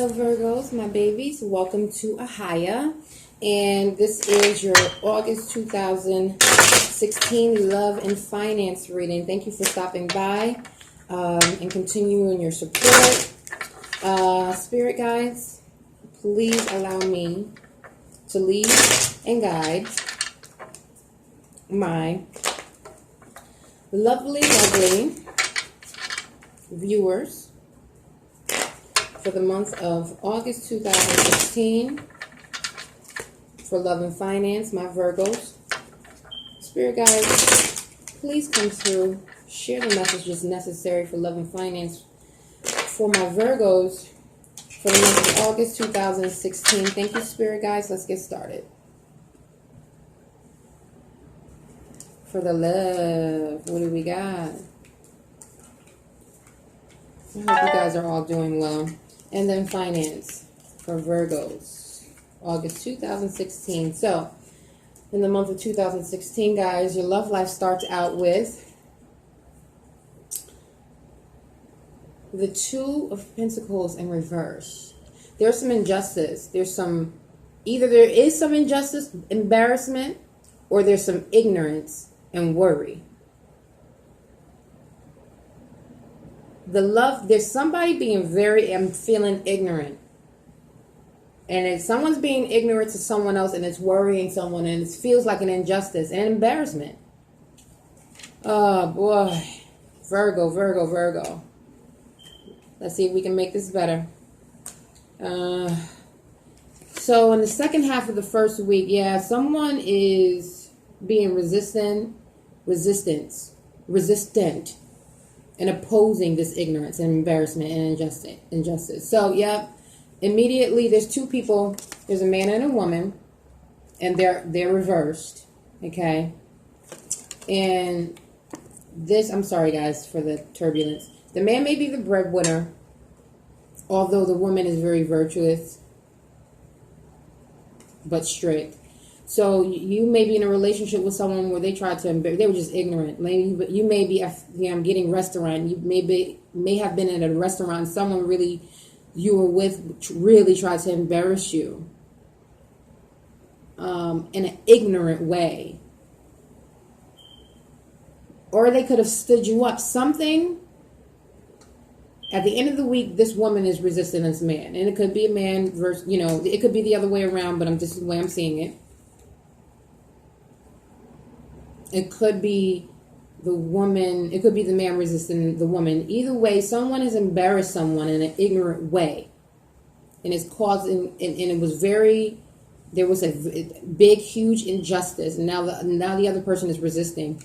Hello Virgos, my babies. Welcome to Ahaya. And this is your August 2016 Love and Finance reading. Thank you for stopping by and continuing your support. Spirit guides, please allow me to lead and guide my lovely viewers for the month of August 2016 for Love and Finance, my Virgos. Spirit guides, please come through. Share the messages necessary for Love and Finance for my Virgos for the month of August 2016. Thank you, Spirit guides. Let's get started. For the love, what do we got? I hope you guys are all doing well. And then finance for Virgos, August 2016. So, in the month of 2016, guys, your love life starts out with the Two of Pentacles in reverse. There's some injustice. Either there is some injustice, embarrassment, or there's some ignorance and worry. There's somebody being I'm feeling ignorant. And if someone's being ignorant to someone else and it's worrying someone and it feels like an injustice and embarrassment. Oh boy. Virgo. Let's see if we can make this better. So in the second half of the first week, someone is being resistant, and opposing this ignorance and embarrassment and injustice. So, immediately there's two people. There's a man and a woman, and they're reversed. Okay, and this. I'm sorry, guys, for the turbulence. The man may be the breadwinner, although the woman is very virtuous but strict. So you may be in a relationship with someone where they tried to they were just ignorant. Maybe you may be I'm getting restaurant. You may have been at a restaurant. Someone you were with really tried to embarrass you in an ignorant way, or they could have stood you up. Something. At the end of the week, this woman is resisting this man, and it could be a man versus it could be the other way around. But this is the way I'm seeing it. It could be the woman. It could be the man resisting the woman. Either way, someone has embarrassed someone in an ignorant way. And it's causing, and it was there was a big, huge injustice. And now the other person is resisting,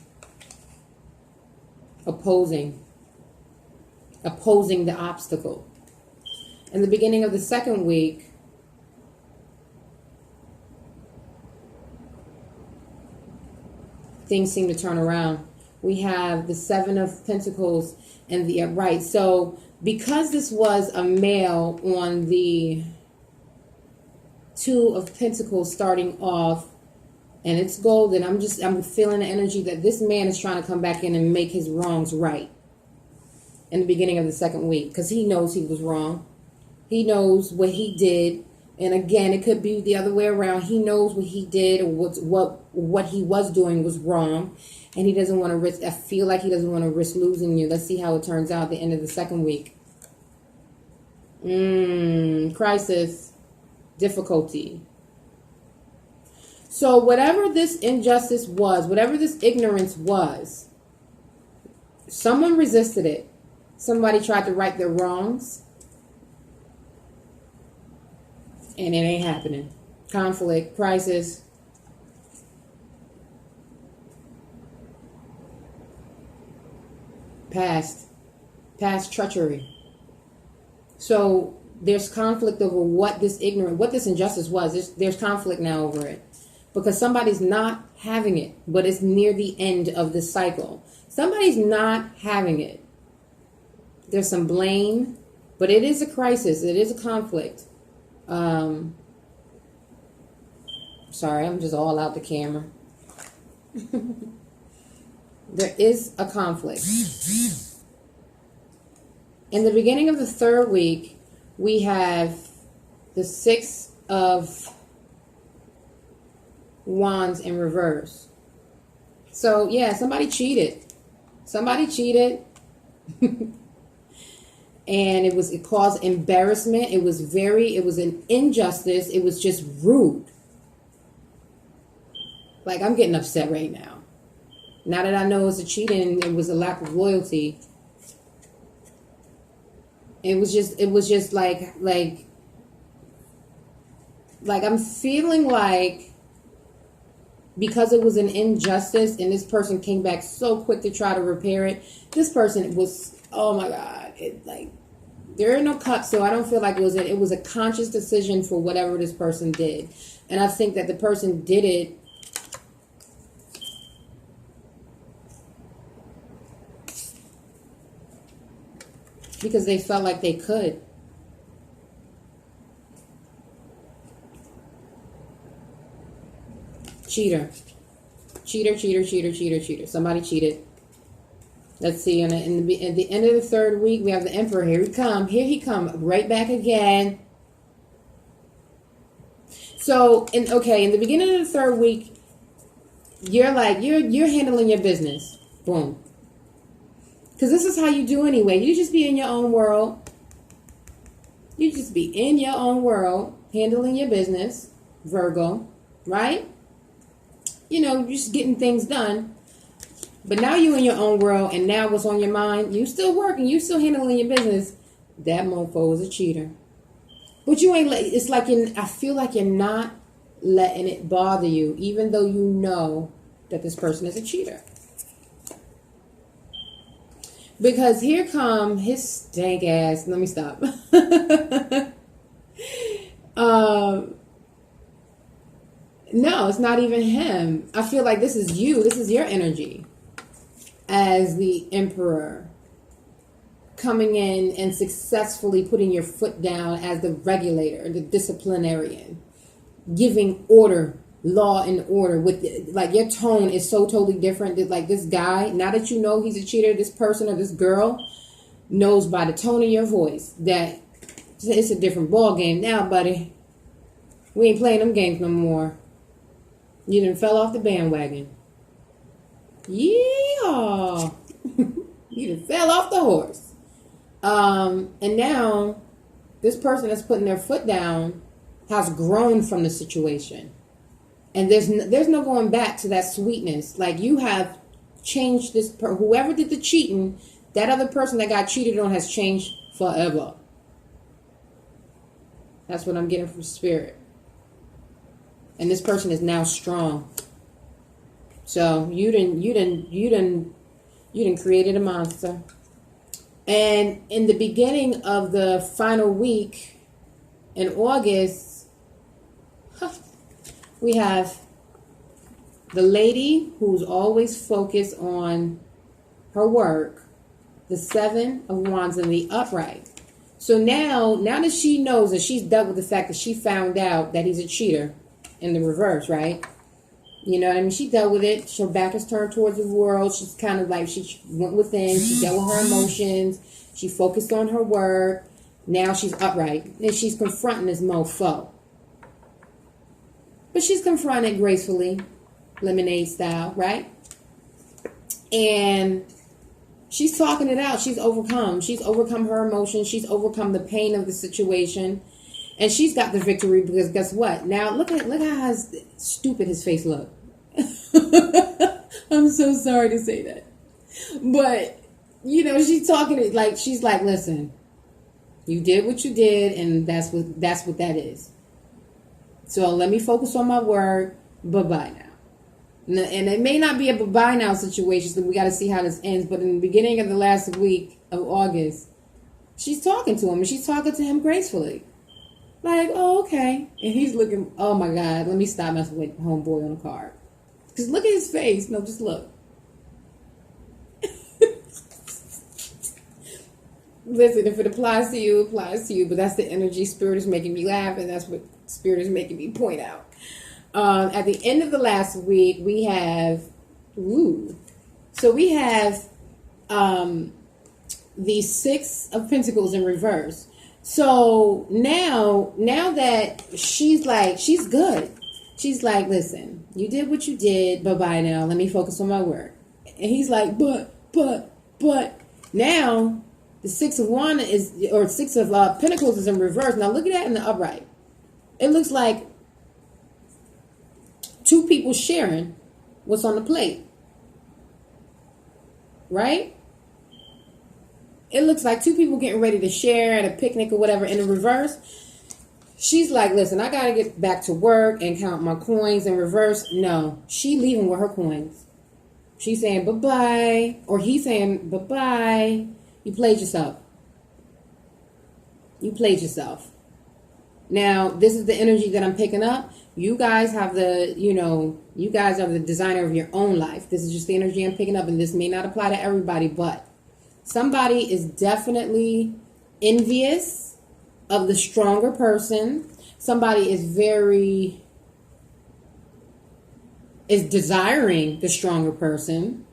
opposing the obstacle. In the beginning of the second week, things seem to turn around. We have the Seven of Pentacles and the upright. So because this was a male on the Two of Pentacles starting off, and it's golden, I'm feeling the energy that this man is trying to come back in and make his wrongs right in the beginning of the second week, because he knows he was wrong. He knows what he did. And again, it could be the other way around. He knows what he did or what he was doing was wrong. And he doesn't want to risk. I feel like he doesn't want to risk losing you. Let's see how it turns out at the end of the second week. Crisis. Difficulty. So whatever this injustice was, whatever this ignorance was, someone resisted it. Somebody tried to right their wrongs. And it ain't happening. Conflict, crisis. Past treachery. So there's conflict over what this injustice was. There's conflict now over it. Because somebody's not having it, but it's near the end of the cycle. Somebody's not having it. There's some blame, but it is a crisis. It is a conflict. Sorry, I'm just all out the camera. There is a conflict. In the beginning of the third week, we have the Six of Wands in reverse. So yeah, somebody cheated. Somebody cheated. And it caused embarrassment. It was an injustice. It was just rude. Like, I'm getting upset right now. Now that I know it's a cheating, it was a lack of loyalty. It was just like I'm feeling like, because it was an injustice and this person came back so quick to try to repair it, this person was, oh my God, there are no cuts, so I don't feel like it was a conscious decision for whatever this person did. And I think that the person did it because they felt like they could. Cheater. Cheater, cheater, cheater, cheater, cheater. Somebody cheated. Let's see. At the end of the third week, we have the Emperor. Here he come. Here he come. Right back again. So, in the beginning of the third week, you're handling your business. Boom. Because this is how you do anyway. You just be in your own world. You just be in your own world, handling your business, Virgo, right? Just getting things done. But now you in your own world, and now what's on your mind? You still working, you still handling your business. That mofo is a cheater. But you ain't. It's like I feel like you're not letting it bother you, even though you know that this person is a cheater. Because here come his stank ass. Let me stop. No, it's not even him. I feel like this is you. This is your energy as the Emperor, coming in and successfully putting your foot down as the regulator, the disciplinarian, giving order, law and order. With your tone is so totally different. Like, this guy, now that you know he's a cheater, this person or this girl knows by the tone of your voice that it's a different ball game now, buddy. We ain't playing them games no more. You done fell off the bandwagon. Yeehaw. You done fell off the horse. And now this person that's putting their foot down has grown from the situation. And there's no going back to that sweetness. Like, you have changed this. Whoever did the cheating, that other person that got cheated on has changed forever. That's what I'm getting from Spirit. And this person is now strong. So you done created a monster. And in the beginning of the final week in August, we have the lady who's always focused on her work, the Seven of Wands in the upright. So now that she knows that she's dealt with the fact that she found out that he's a cheater in the reverse, right? You know what I mean? She dealt with it. Her back is turned towards the world. She's kind of like, she went within. She dealt with her emotions. She focused on her work. Now she's upright. And she's confronting this mofo. But she's confronting it gracefully, lemonade style, right? And she's talking it out. She's overcome. She's overcome her emotions. She's overcome the pain of the situation. And she's got the victory because guess what? Now look how stupid his face looked. I'm so sorry to say that. But, she's talking it like, she's like, listen, you did what you did, and that's what that is. So let me focus on my work. Bye-bye now. And it may not be a bye-bye now situation, so we got to see how this ends. But in the beginning of the last week of August, she's talking to him, and she's talking to him gracefully. Like, oh, okay. And he's looking, oh my God, let me stop messing with homeboy on the card. Because look at his face. No, just look. Listen, if it applies to you, it applies to you. But that's the energy Spirit is making me laugh, and that's what Spirit is making me point out. At the end of the last week, we have, so we have the Six of Pentacles in reverse. So now that she's like, she's good. She's like, listen, you did what you did. Bye-bye now. Let me focus on my work. And he's like, but. Now, the Six of Wands or Six of Pentacles is in reverse. Now, look at that in the upright. It looks like two people sharing what's on the plate. Right? It looks like two people getting ready to share at a picnic or whatever. In the reverse, she's like, listen, I got to get back to work and count my coins. In reverse, no. She leaving with her coins. She's saying bye-bye. Or he's saying bye-bye. You played yourself. You played yourself. Now, this is the energy that I'm picking up. You guys have the, you guys are the designer of your own life. This is just the energy I'm picking up. And this may not apply to everybody, but somebody is definitely envious of the stronger person. Somebody is desiring the stronger person.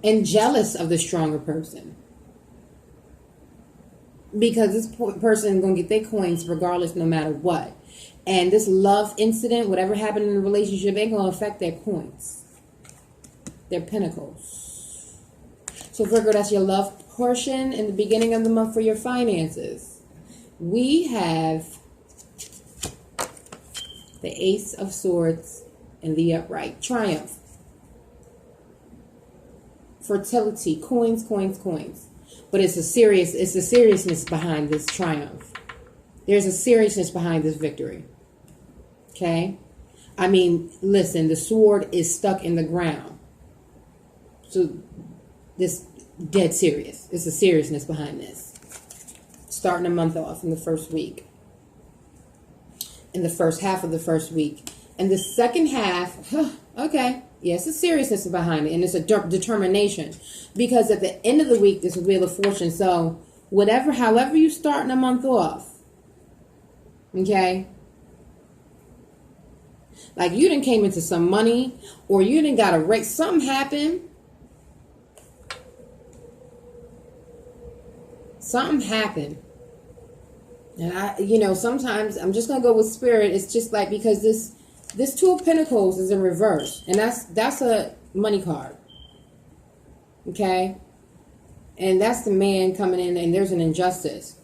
And jealous of the stronger person. Because this person is going to get their coins regardless, no matter what. And this love incident, whatever happened in the relationship, ain't going to affect their coins. Their pentacles. So Virgo, that's your love portion in the beginning of the month for your finances. We have the Ace of Swords and the upright. Triumph. Fertility. Coins. But it's a seriousness behind this triumph. There's a seriousness behind this victory. Okay? I mean, listen, the sword is stuck in the ground. So this dead serious. It's a seriousness behind this. Starting a month off in the first week. In the first half of the first week. And the second half, okay. Yes, it's seriousness behind it, and it's a determination. Because at the end of the week, there's a Wheel of Fortune. So however you start in a month off, okay? Like you done came into some money, or you done got a rate. Something happened. Something happened. And sometimes I'm just going to go with spirit. It's just like, because this Two of Pentacles is in reverse. And that's a money card. Okay? And that's the man coming in, and there's an injustice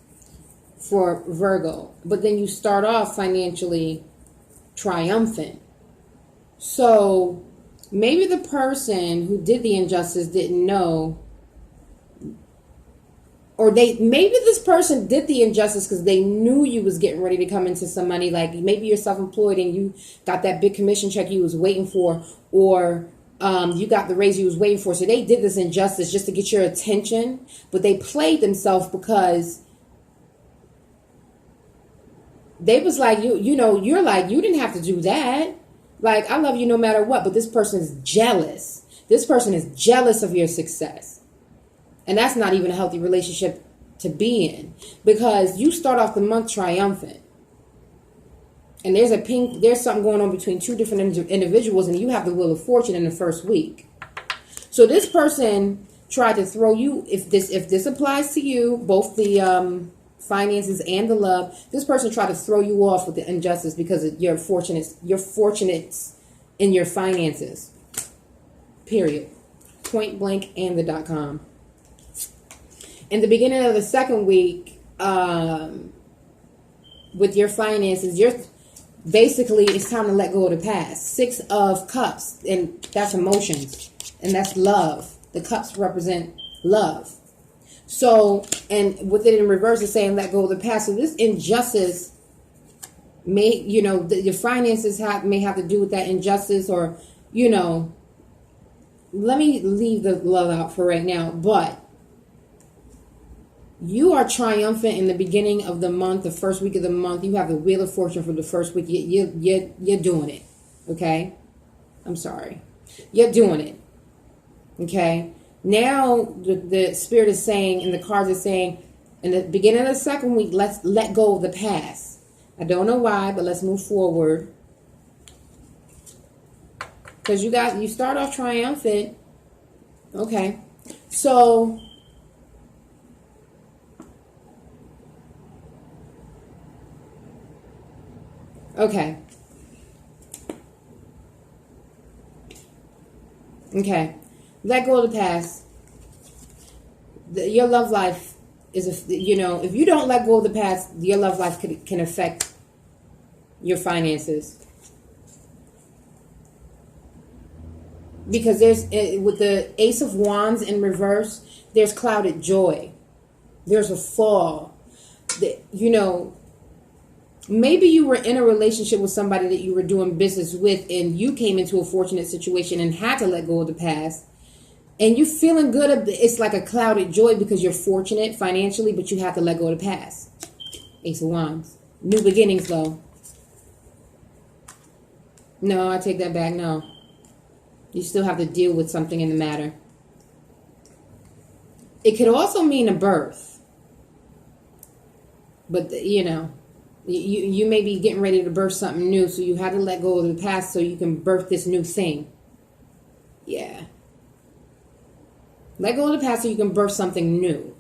for Virgo. But then you start off financially triumphant. So maybe the person who did the injustice didn't know, or maybe this person did the injustice because they knew you was getting ready to come into some money. Like maybe you're self-employed and you got that big commission check you was waiting for, or you got the raise you was waiting for. So they did this injustice just to get your attention, but they played themselves because they was like, you're like, you didn't have to do that. Like, I love you no matter what, but this person is jealous. This person is jealous of your success. And that's not even a healthy relationship to be in, because you start off the month triumphant. And there's something going on between two different individuals, and you have the Wheel of Fortune in the first week. So this person tried to throw you, if this applies to you, both the finances and the love, this person tried to throw you off with the injustice because you're fortunate in your finances. Period. Point blank and the .com. In the beginning of the second week, with your finances, basically it's time to let go of the past. 6 of Cups, and that's emotions, and that's love. The cups represent love. So, and with it in reverse, it's saying let go of the past. So this injustice may, your finances may have to do with that injustice, or, let me leave the love out for right now, but you are triumphant in the beginning of the month, the first week of the month. You have the Wheel of Fortune for the first week. You're doing it, okay? I'm sorry. You're doing it, okay? Now the Spirit is saying, and the cards are saying, in the beginning of the second week, let's let go of the past. I don't know why, but let's move forward. Because you start off triumphant, Okay. So, okay. Okay. Let go of the past. Your love life is, if you don't let go of the past, your love life can affect your finances. Because with the Ace of Wands in reverse, there's clouded joy. There's a fall. Maybe you were in a relationship with somebody that you were doing business with, and you came into a fortunate situation and had to let go of the past. And you feeling good. It's like a clouded joy because you're fortunate financially, but you have to let go of the past. Ace of Wands. New beginnings, though. No, I take that back. No. You still have to deal with something in the matter. It could also mean a birth. But, you may be getting ready to birth something new, so you had to let go of the past so you can birth this new thing. Yeah. Let go of the past so you can birth something new.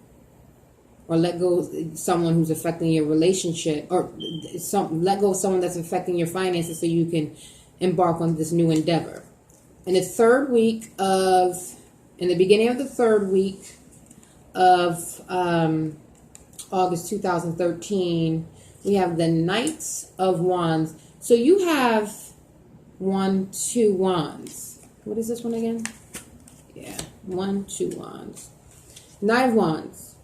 Or let go of someone who's affecting your relationship. Or let go of someone that's affecting your finances so you can embark on this new endeavor. In the beginning of the third week of August 2013, we have the Knights of Wands. So you have 1, 2 wands. What is this one again? Yeah, 1, 2 wands. Knight of Wands.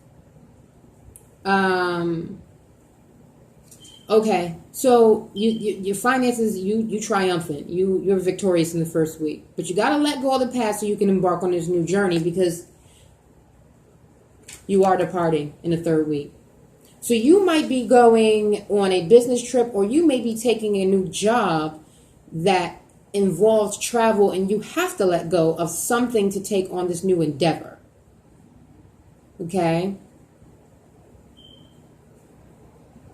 Okay, so your finances, you triumphant. You're victorious in the first week. But you got to let go of the past so you can embark on this new journey, because you are departing in the third week. So you might be going on a business trip, or you may be taking a new job that involves travel, and you have to let go of something to take on this new endeavor. Okay?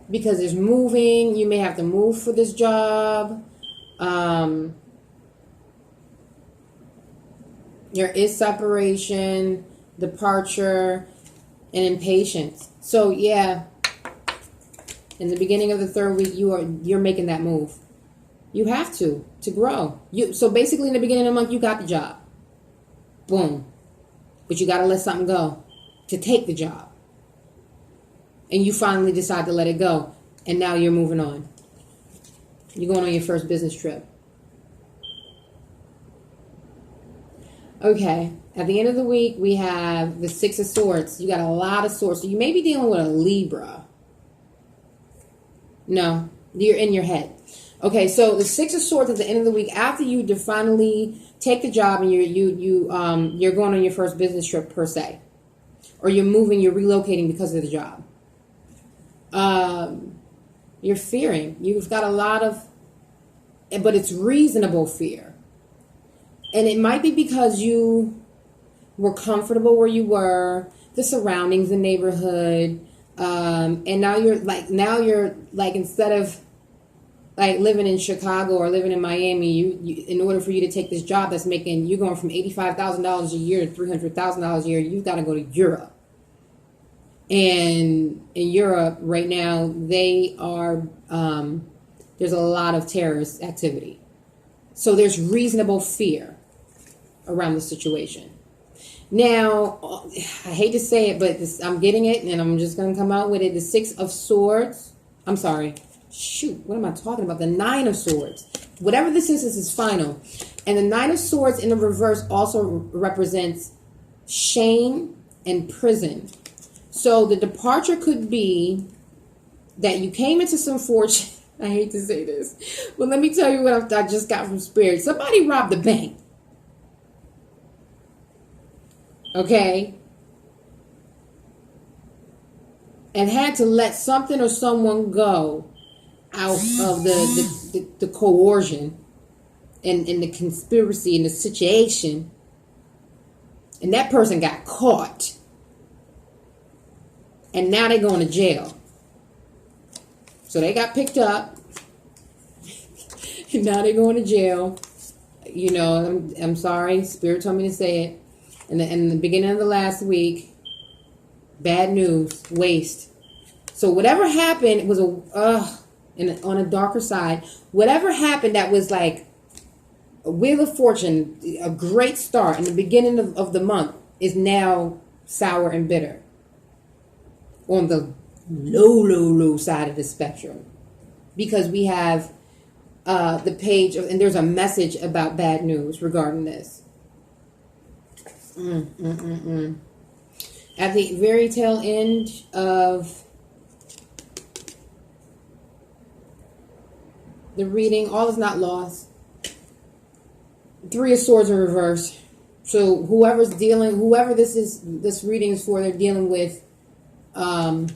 Because there's moving, you may have to move for this job. There is separation, departure, and impatience. So yeah, in the beginning of the third week, you're making that move. You have to grow. So basically, in the beginning of the month, you got the job. Boom. But you got to let something go to take the job. And you finally decide to let it go. And now you're moving on. You're going on your first business trip. Okay. At the end of the week, we have the Six of Swords. You got a lot of swords. So you may be dealing with a Libra. No, you're in your head. Okay, so the Six of Swords at the end of the week, after you finally take the job and you're going on your first business trip per se. Or you're moving, you're relocating because of the job. You're fearing. You've got a lot of, but it's reasonable fear. And it might be because you were comfortable where you were, the surroundings, the neighborhood, and now you're like instead of like living in Chicago or living in Miami, you in order for you to take this job that's making, you're going from $85,000 a year to $300,000 a year, you've got to go to Europe. And in Europe right now, they are, there's a lot of terrorist activity. So there's reasonable fear around the situation. Now, I hate to say it, but I'm getting it, and I'm just going to come out with it. The Six of Swords. I'm sorry. Shoot, what am I talking about? The Nine of Swords. Whatever this is final. And the Nine of Swords in the reverse also represents shame and prison. So the departure could be that you came into some fortune. I hate to say this, but let me tell you what I just got from Spirit. Somebody robbed the bank. Okay? And had to let something or someone go out of the coercion and the conspiracy and the situation. And that person got caught. And now they're going to jail. So they got picked up. And now they're going to jail. You know, I'm sorry. Spirit told me to say it. in the beginning of the last week, bad news, waste. So whatever happened was on a darker side. Whatever happened that was like a wheel of fortune, a great start in the beginning of the month, is now sour and bitter on the low side of the spectrum, because we have the page and there's a message about bad news regarding this. At the very tail end of the reading, all is not lost. Three of Swords in reverse. So whoever this reading is for, they're dealing with, they're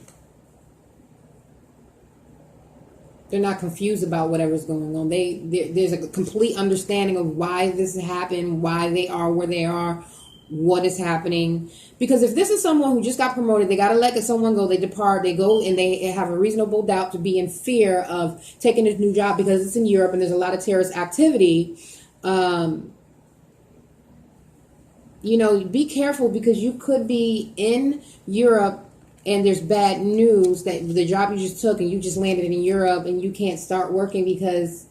not confused about whatever's going on. There's a complete understanding of why this happened, why they are where they are, what is happening. Because if this is someone who just got promoted, they got to let someone go, they depart, they go, and they have a reasonable doubt to be in fear of taking this new job because it's in Europe and there's a lot of terrorist activity. Be careful, because you could be in Europe and there's bad news that the job you just took and you just landed in Europe and you can't start working because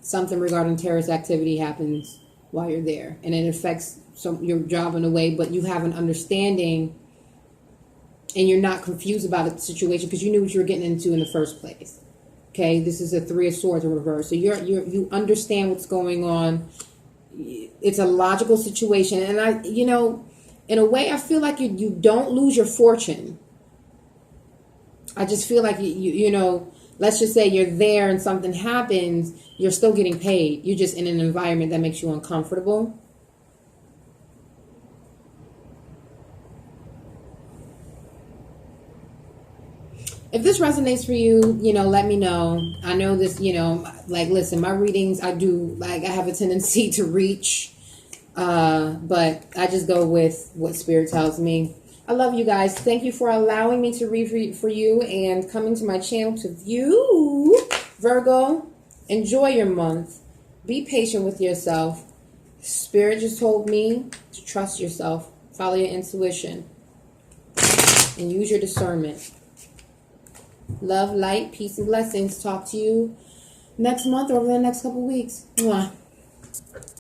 something regarding terrorist activity happens while you're there, and it affects your job in a way, but you have an understanding and you're not confused about the situation because you knew what you were getting into in the first place. Okay, this is a Three of Swords in reverse. So you understand what's going on. It's a logical situation, and in a way, I feel like you don't lose your fortune. I just feel like let's just say you're there and something happens, you're still getting paid. You're just in an environment that makes you uncomfortable. If this resonates for you, let me know. I know this, listen, my readings, I have a tendency to reach, but I just go with what Spirit tells me. I love you guys. Thank you for allowing me to read for you and coming to my channel to view. Virgo, enjoy your month. Be patient with yourself. Spirit just told me to trust yourself, follow your intuition, and use your discernment. Love, light, peace, and blessings. Talk to you next month or over the next couple weeks. Mwah.